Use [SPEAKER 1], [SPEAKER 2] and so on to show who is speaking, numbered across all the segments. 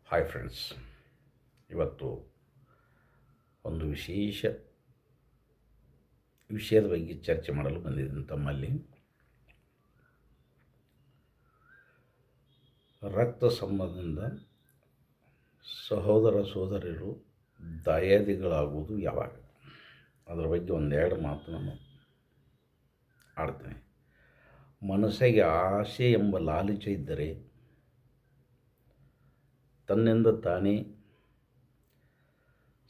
[SPEAKER 1] Hi friends, ಇವತ್ತು ಒಂದು ವಿಷಯದ ಬಗ್ಗೆ ಚರ್ಚೆ ಮಾಡಲು ಬಂದಿದ್ದೀನಿ ತಮ್ಮಲ್ಲಿ. ರಕ್ತ ಸಂಬಂಧದಿಂದ ಸಹೋದರ ಸಹೋದರಿಯರು ದಾಯಾದಿಗಳಾಗುವುದು ಯಾವಾಗ? ಅದರ ಬಗ್ಗೆ ಒಂದೆರಡು ಮಾತು ನಾನು ಆಡ್ತೇನೆ. ಮನಸ್ಸಿಗೆ ಆಸೆ ಎಂಬ ಲಾಲೂಚ ಇದ್ದರೆ ತನ್ನಿಂದ ತಾನೇ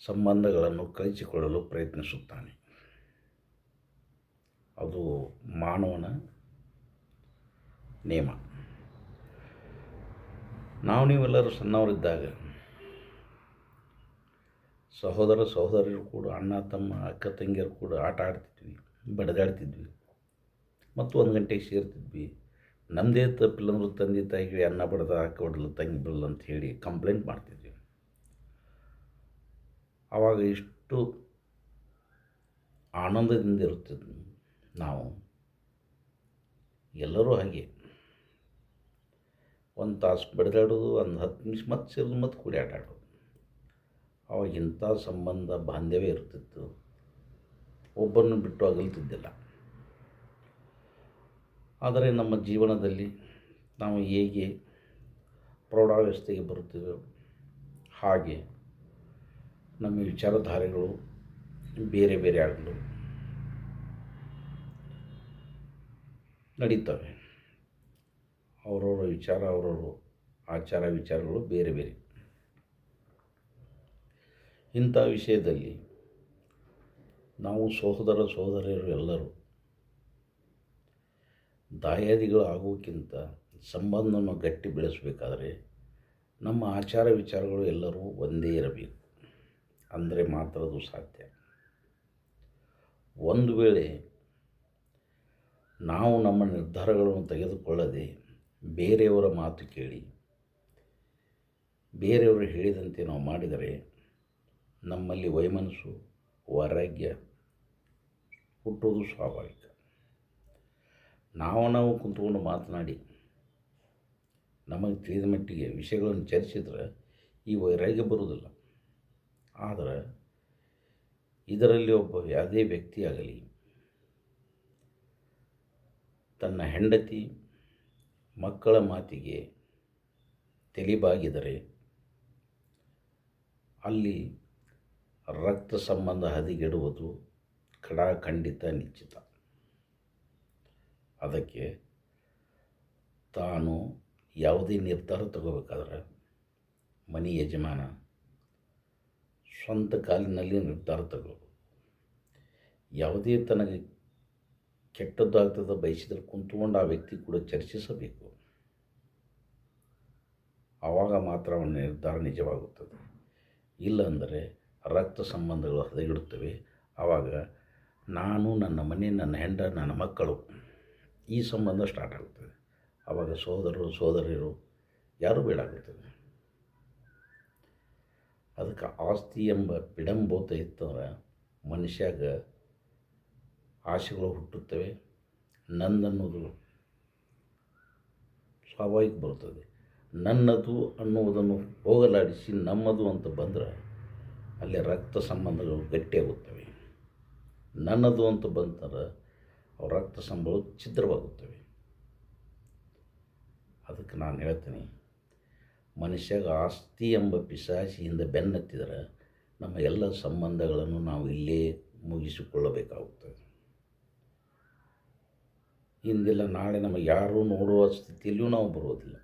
[SPEAKER 1] ಸಂಬಂಧಗಳನ್ನು ಕಳಚಿಕೊಳ್ಳಲು ಪ್ರಯತ್ನಿಸುತ್ತಾನೆ. ಅದು ಮಾನವನ ನಿಯಮ. ನೀವೆಲ್ಲರೂ ಸಣ್ಣವರಿದ್ದಾಗ ಸಹೋದರ ಸಹೋದರಿಯರು ಕೂಡ, ಅಣ್ಣ ತಮ್ಮ ಅಕ್ಕ ತಂಗಿಯರು ಕೂಡ ಆಟ ಆಡ್ತಿದ್ವಿ, ಬಡಿದಾಡ್ತಿದ್ವಿ ಮತ್ತು 1 ಗಂಟೆಗೆ ಸೇರ್ತಿದ್ವಿ. ನಮ್ಮದೇ ತಪ್ಪಿಲ್ಲಂದ್ರೂ ತಂದೆ ತಾಯಿಗೆ ಅನ್ನ ಬಡ್ದ ಅಕ್ಕ ಬಡಲು ತಂಗಿ ಬಿಡಲ್ಲ ಅಂತ ಹೇಳಿ ಕಂಪ್ಲೇಂಟ್ ಮಾಡ್ತಿದ್ವಿ. ಆವಾಗ ಇಷ್ಟು ಆನಂದದಿಂದ ಇರುತ್ತಿದ್ವಿ ನಾವು. ಎಲ್ಲರೂ ಹಾಗೆ 1 ತಾಸು ಬಡಿದಾಡೋದು, ಒಂದು 10 ನಿಮಿಷ ಮತ್ತೆ ಸೇರಿದು ಮತ್ತೆ ಕೂಡಿ ಆಟ ಆಡೋದು. ಆವಾಗ ಇಂಥ ಸಂಬಂಧ ಬಾಂಧವ್ಯ ಇರ್ತಿತ್ತು, ಒಬ್ಬರನ್ನು ಬಿಟ್ಟು ಅಗಲ್ತಿದ್ದಿಲ್ಲ. ಆದರೆ ನಮ್ಮ ಜೀವನದಲ್ಲಿ ನಾವು ಹೇಗೆ ಪ್ರೌಢಾವಸ್ಥೆಗೆ ಬರುತ್ತೇವೆ, ಹಾಗೆ ನಮ್ಮ ವಿಚಾರಧಾರೆಗಳು ಬೇರೆ ಬೇರೆ ಆಗಲು ನಡೀತವೆ. ಅವರವರ ವಿಚಾರ, ಅವರವರು ಆಚಾರ ವಿಚಾರಗಳು ಬೇರೆ ಬೇರೆ. ಇಂಥ ವಿಷಯದಲ್ಲಿ ನಾವು ಸಹೋದರ ಸಹೋದರಿಯರು ಎಲ್ಲರೂ ದಾಯಾದಿಗಳು ಆಗೋಕ್ಕಿಂತ ಸಂಬಂಧವನ್ನು ಗಟ್ಟಿ ಬೆಳೆಸಬೇಕಾದರೆ ನಮ್ಮ ಆಚಾರ ವಿಚಾರಗಳು ಎಲ್ಲರೂ ಒಂದೇ ಇರಬೇಕು. ಅಂದರೆ ಮಾತ್ರ ಅದು ಸಾಧ್ಯ. ಒಂದು ವೇಳೆ ನಾವು ನಮ್ಮ ನಿರ್ಧಾರಗಳನ್ನು ತೆಗೆದುಕೊಳ್ಳದೆ ಬೇರೆಯವರ ಮಾತು ಕೇಳಿ ಬೇರೆಯವರು ಹೇಳಿದಂತೆ ನಾವು ಮಾಡಿದರೆ ನಮ್ಮಲ್ಲಿ ವೈಮನಸ್ಸು, ವೈರಾಗ್ಯ ಹುಟ್ಟುವುದು ಸ್ವಾಭಾವಿಕ. ನಾವು ಕುಂತ್ಕೊಂಡು ಮಾತನಾಡಿ ನಮಗೆ ತಿಳಿದ ಮಟ್ಟಿಗೆ ವಿಷಯಗಳನ್ನು ಚರ್ಚಿಸಿದ್ರೆ ಈ ವೈರಾಗ್ಯ ಬರುವುದಿಲ್ಲ. ಆದರೆ ಇದರಲ್ಲಿ ಒಬ್ಬ ಯಾವುದೇ ವ್ಯಕ್ತಿಯಾಗಲಿ ತನ್ನ ಹೆಂಡತಿ ಮಕ್ಕಳ ಮಾತಿಗೆ ತಲೆಬಾಗಿದರೆ ಅಲ್ಲಿ ರಕ್ತ ಸಂಬಂಧ ಹದಗೆಡುವುದು ಖಂಡಿತ ನಿಶ್ಚಿತ. ಅದಕ್ಕೆ ತಾನು ಯಾವುದೇ ನಿರ್ಧಾರ ತಗೋಬೇಕಾದ್ರೆ ಮನೆ ಯಜಮಾನ ಸ್ವಂತ ಕಾಲಿನಲ್ಲಿ ನಿರ್ಧಾರ ತಗೋಬೇಕು. ಯಾವುದೇ ತನಗೆ ಕೆಟ್ಟದ್ದಾಗ್ತದೆ ಬಯಸಿದರೆ ಕುಂತ್ಕೊಂಡು ಆ ವ್ಯಕ್ತಿ ಕೂಡ ಚರ್ಚಿಸಬೇಕು. ಆವಾಗ ಮಾತ್ರ ಅವನ ನಿರ್ಧಾರ ನಿಜವಾಗುತ್ತದೆ. ಇಲ್ಲಂದರೆ ರಕ್ತ ಸಂಬಂಧಗಳು ಹದಗೆಡುತ್ತವೆ. ಆವಾಗ ನಾನು, ನನ್ನ ಮನೆ, ನನ್ನ ಹೆಂಡ, ನನ್ನ ಮಕ್ಕಳು, ಈ ಸಂಬಂಧ ಸ್ಟಾರ್ಟ್ ಆಗುತ್ತದೆ. ಆವಾಗ ಸಹೋದರರು ಸಹೋದರಿಯರು ಯಾರೂ ಬೇಡಾಗುತ್ತದೆ. ಅದಕ್ಕೆ ಆಸ್ತಿ ಎಂಬ ಬಿಡಂಬೋತ ಇತ್ತಂದ್ರೆ ಮನುಷ್ಯಾಗ ಆಸೆಗಳು ಹುಟ್ಟುತ್ತವೆ. ನನ್ನನ್ನೋದು ಸ್ವಾಭಾವಿಕ ಬರುತ್ತದೆ. ನನ್ನದು ಅನ್ನುವುದನ್ನು ಹೋಗಲಾಡಿಸಿ ನಮ್ಮದು ಅಂತ ಬಂದರೆ ಅಲ್ಲಿ ರಕ್ತ ಸಂಬಂಧಗಳು ಗಟ್ಟಿಯಾಗುತ್ತವೆ. ನನ್ನದು ಅಂತ ಬಂತಂದ್ರೆ ಅವು ರಕ್ತ ಸಂಬಂಧಗಳು ಛಿದ್ರವಾಗುತ್ತವೆ. ಅದಕ್ಕೆ ನಾನು ಹೇಳ್ತೀನಿ, ಮನುಷ್ಯಾಗ ಆಸ್ತಿ ಎಂಬ ಪಿಶಾಚಿಯಿಂದ ಬೆನ್ನತ್ತಿದರೆ ನಮ್ಮ ಎಲ್ಲ ಸಂಬಂಧಗಳನ್ನು ನಾವು ಇಲ್ಲೇ ಮುಗಿಸಿಕೊಳ್ಳಬೇಕಾಗುತ್ತದೆ. ಇಂದಿಲ್ಲ ನಾಳೆ ನಮಗೆ ಯಾರೂ ನೋಡುವ ಸ್ಥಿತಿಯಲ್ಲಿಯೂ ನಾವು ಬರುವುದಿಲ್ಲ.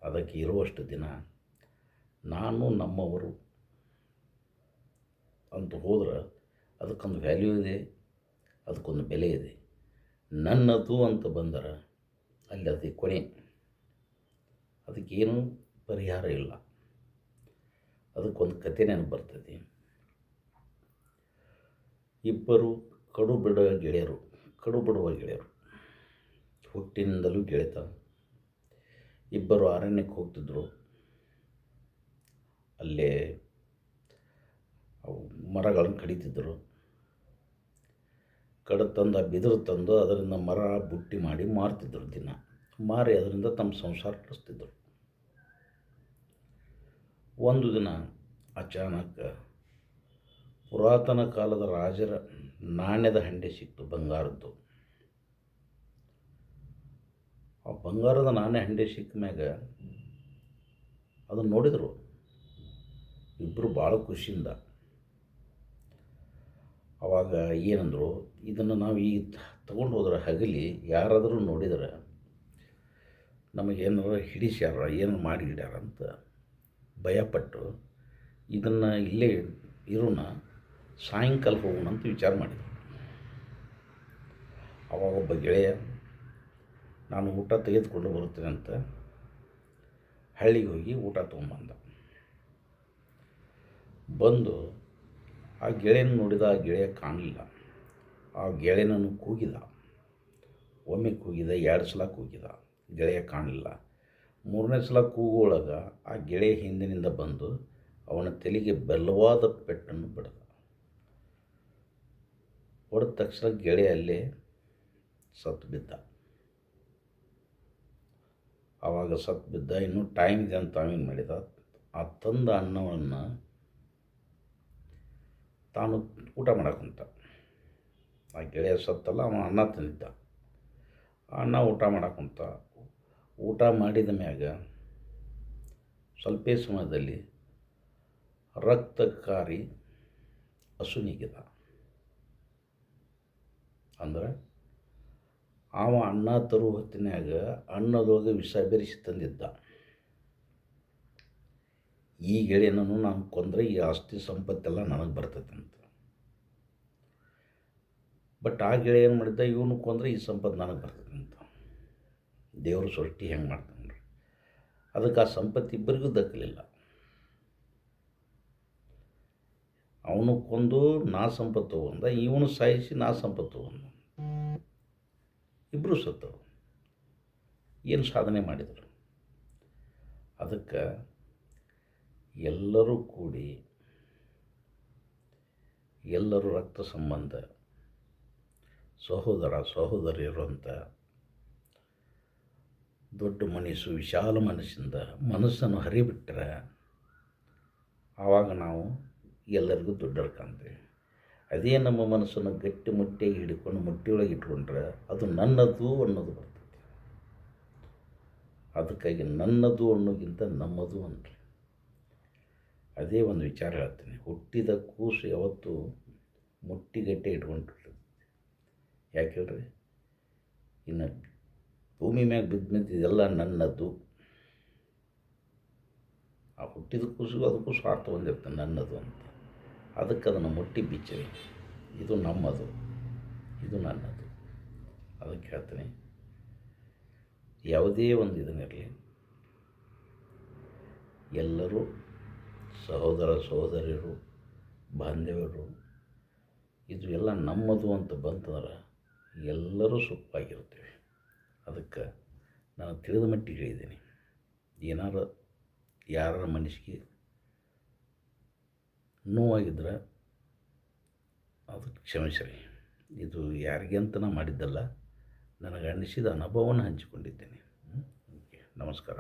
[SPEAKER 1] ಅದಕ್ಕೆ ಇರುವಷ್ಟು ದಿನ ನಾನು ನಮ್ಮವರು ಅಂತ ಹೋದ್ರೆ ಅದಕ್ಕೊಂದು ವ್ಯಾಲ್ಯೂ ಇದೆ, ಅದಕ್ಕೊಂದು ಬೆಲೆ ಇದೆ. ನನ್ನದು ಅಂತ ಬಂದರೆ ಅಲ್ಲಿ ಅದೇ ಕೊನೆ, ಅದಕ್ಕೇನು ಪರಿಹಾರ ಇಲ್ಲ. ಅದಕ್ಕೊಂದು ಕತೆ ನೆನಪು ಬರ್ತದೆ. ಇಬ್ಬರು ಕಡು ಬಿಡುವ ಗೆಳೆಯರು, ಹುಟ್ಟಿನಿಂದಲೂ ಗೆಳೆತ. ಇಬ್ಬರು ಅರಣ್ಯಕ್ಕೆ ಹೋಗ್ತಿದ್ರು. ಅಲ್ಲೇ ಮರಗಳನ್ನು ಕಡಿತಿದ್ದರು. ಕಡತಂದು ಬಿದಿರು ತಂದು ಅದರಿಂದ ಮರ ಬುಟ್ಟಿ ಮಾಡಿ ಮಾರ್ತಿದ್ದರು. ದಿನ ಮಾರಿ ಅದರಿಂದ ತಮ್ಮ ಸಂಸಾರ ನಡೆಸ್ತಿದ್ದರು. ಒಂದು ದಿನ ಅಚಾನಕ್ ಪುರಾತನ ಕಾಲದ ರಾಜರ ನಾಣ್ಯದ ಹಂಡೆ ಸಿಕ್ತು, ಬಂಗಾರದ್ದು. ಆ ಬಂಗಾರದ ನಾಣ್ಯ ಹಂಡೆ ಸಿಕ್ಕ ಮ್ಯಾಗ ಅದನ್ನು ನೋಡಿದರು ಇಬ್ಬರು ಭಾಳ ಖುಷಿಯಿಂದ. ಆವಾಗ ಏನಂದರು, ಇದನ್ನು ನಾವು ಈಗ ತಗೊಂಡು ಹೋದ್ರೆ ಹಗಲಿ ಯಾರಾದರೂ ನೋಡಿದ್ರೆ ನಮಗೇನಾರ ಹಿಡಿಸ್ಯಾರ, ಏನು ಮಾಡಿಡ್ಯಾರ ಅಂತ ಭಯಪಟ್ಟು ಇದನ್ನು ಇಲ್ಲೇ ಇರೋಣ, ಸಾಯಂಕಾಲ ಹೋಗೋಣ ಅಂತ ವಿಚಾರ ಮಾಡಿದರು. ಆವಾಗ ಒಬ್ಬ ಗೆಳೆಯ, ನಾನು ಊಟ ತೆಗೆದುಕೊಂಡು ಬರುತ್ತೇನೆ ಅಂತ ಹಳ್ಳಿಗೆ ಹೋಗಿ ಊಟ ತೊಗೊಂಬಂದ. ಬಂದು ಆ ಗೆಳೆಯನ ನೋಡಿದ, ಆ ಗೆಳೆಯ ಕಾಣಲಿಲ್ಲ. ಆ ಗೆಳೆಯನನ್ನು ಕೂಗಿದ, ಒಮ್ಮೆ ಕೂಗಿದ, 2 ಸಲ ಕೂಗಿದ, ಗೆಳೆಯ ಕಾಣಲಿಲ್ಲ. 3ನೇ ಸಲ ಕೂಗುವೊಳಗೆ ಆ ಗೆಳೆಯ ಹಿಂದಿನಿಂದ ಬಂದು ಅವನ ತಲೆಗೆ ಬಲವಾದ ಪೆಟ್ಟನ್ನು ಬಡಿದ. ಹೊಡೆದ ತಕ್ಷಣ ಗೆಳೆಯ ಅಲ್ಲೇ ಸತ್ತು ಬಿದ್ದ. ಆವಾಗ ಸತ್ತು ಬಿದ್ದ. ಇನ್ನೂ ಟೈಮ್ ಇದೆ ಅಂತ ತಾವೇನು ಮಾಡಿದ, ಆ ತಂದ ಅನ್ನವನ್ನು ತಾನು ಊಟ ಮಾಡಕ್ಕಂತ. ಆ ಗೆಳೆಯ ಸತ್ತಲ್ಲ, ಅವನು ಅನ್ನ ತಂದಿದ್ದ. ಆ ಅನ್ನ ಊಟ ಮಾಡಕ್ಕಂತ. ಊಟ ಮಾಡಿದ ಮ್ಯಾಗ ಸ್ವಲ್ಪ ಸಮಯದಲ್ಲಿ ರಕ್ತಕಾರಿ ಅಸುನೀಗಿದ. ಅಂದ್ರೆ ಅವ ಅನ್ನ ತರುವ ಹೊತ್ತಿನಾಗ ಅನ್ನದೊಳಗೆ ವಿಷ ಬೆರೆಸಿ ತಂದಿದ್ದ. ಈ ಗೆಳೆಯನನ್ನು ನಾನು ಕೊಂದರೆ ಈ ಆಸ್ತಿ ಸಂಪತ್ತೆಲ್ಲ ನನಗೆ ಬರ್ತೈತೆ ಅಂತ. ಬಟ್ ಆ ಗೆಳೆಯ ಏನು ಮಾಡಿದ್ದ, ಇವನು ಕೊಂದರೆ ಈ ಸಂಪತ್ತು ನನಗೆ ಬರ್ತೈತೆ ಅಂತ. ದೇವರು ಸೃಷ್ಟಿ ಹೆಂಗೆ ಮಾಡ್ತಾನೆ ರೀ. ಅದಕ್ಕೆ ಆ ಸಂಪತ್ತು ಇಬ್ಬರಿಗೂ ದಕ್ಕಲಿಲ್ಲ. ಅವನು ಕೊಂದು ನಾ ಸಂಪತ್ತು ತೊಗೊಂಡ, ಇವನು ಸಾಯಿಸಿ ನಾ ಸಂಪತ್ತು ತೊಗೊಂಡ. ಇಬ್ಬರು ಸತ್ತರು. ಏನು ಸಾಧನೆ ಮಾಡಿದರು. ಅದಕ್ಕೆ ಎಲ್ಲರೂ ಕೂಡಿ, ಎಲ್ಲರೂ ರಕ್ತ ಸಂಬಂಧ, ಸಹೋದರ ಸಹೋದರಿಯರು ಅಂತ ದೊಡ್ಡ ಮನಸ್ಸು, ವಿಶಾಲ ಮನಸ್ಸಿಂದ ಮನಸ್ಸನ್ನು ಹರಿಬಿಟ್ಟರೆ ಆವಾಗ ನಾವು ಎಲ್ಲರಿಗೂ ದೊಡ್ಡವ್ರು ಕಾಣ್ತೀವಿ. ಅದೇ ನಮ್ಮ ಮನಸ್ಸನ್ನು ಗಟ್ಟಿ ಮುಟ್ಟಿಯಾಗಿ ಹಿಡ್ಕೊಂಡು ಮುಟ್ಟಿಯೊಳಗೆ ಇಟ್ಕೊಂಡ್ರೆ ಅದು ನನ್ನದು ಅನ್ನೋದು ಬರ್ತೈತಿ. ಅದಕ್ಕಾಗಿ ನನ್ನದು ಅನ್ನೋಕ್ಕಿಂತ ನಮ್ಮದು ಅನ್ರಿ. ಅದೇ ಒಂದು ವಿಚಾರ ಹೇಳ್ತೀನಿ. ಹುಟ್ಟಿದ ಕೂಸು ಯಾವತ್ತೂ ಮುಟ್ಟಿಗಟ್ಟೆ ಇಟ್ಕೊಂಡಿರ್ತೈತಿ. ಯಾಕೆ ಹೇಳ್ರಿ, ಇನ್ನು ಭೂಮಿ ಮ್ಯಾಗ ಬಿದ್ದು ಇದೆಲ್ಲ ನನ್ನದು. ಆ ಹುಟ್ಟಿದ ಕೂಸು ಅದಕ್ಕೂ ಸ್ವಾರ್ಥ ಹೊಂದಿರ್ತದೆ, ನನ್ನದು ಅಂತ. ಅದಕ್ಕೆ ಅದನ್ನು ಮುಟ್ಟಿ ಬಿಚ್ಚಿರಿ, ಇದು ನಮ್ಮದು, ಇದು ನನ್ನದು. ಅದಕ್ಕೆ ಹೇಳ್ತೀನಿ, ಯಾವುದೇ ಒಂದು ಇದನ್ನಿರಲಿ, ಎಲ್ಲರೂ ಸಹೋದರ ಸಹೋದರಿಯರು, ಬಾಂಧವ್ಯರು, ಇದು ಎಲ್ಲ ನಮ್ಮದು ಅಂತ ಬಂತಂದ್ರೆ ಎಲ್ಲರೂ ಸುಖವಾಗಿರ್ತೀವಿ. ಅದಕ್ಕೆ ನಾನು ತಿಳಿದ ಮಟ್ಟಿಗೆ ಹೇಳಿದ್ದೀನಿ. ಏನಾರು ಯಾರ ಮನಸ್ಸಿಗೆ ನೋವಾಗಿದ್ದರೆ ಅದು ಕ್ಷಮಿಸ್ರಿ. ಇದು ಯಾರಿಗೆ ಅಂತ ನಾನು ಮಾಡಿದ್ದಲ್ಲ, ನನಗೆ ಅನ್ನಿಸಿದ ಅನುಭವವನ್ನು ಹಂಚಿಕೊಂಡಿದ್ದೇನೆ. ಓಕೆ, ನಮಸ್ಕಾರ.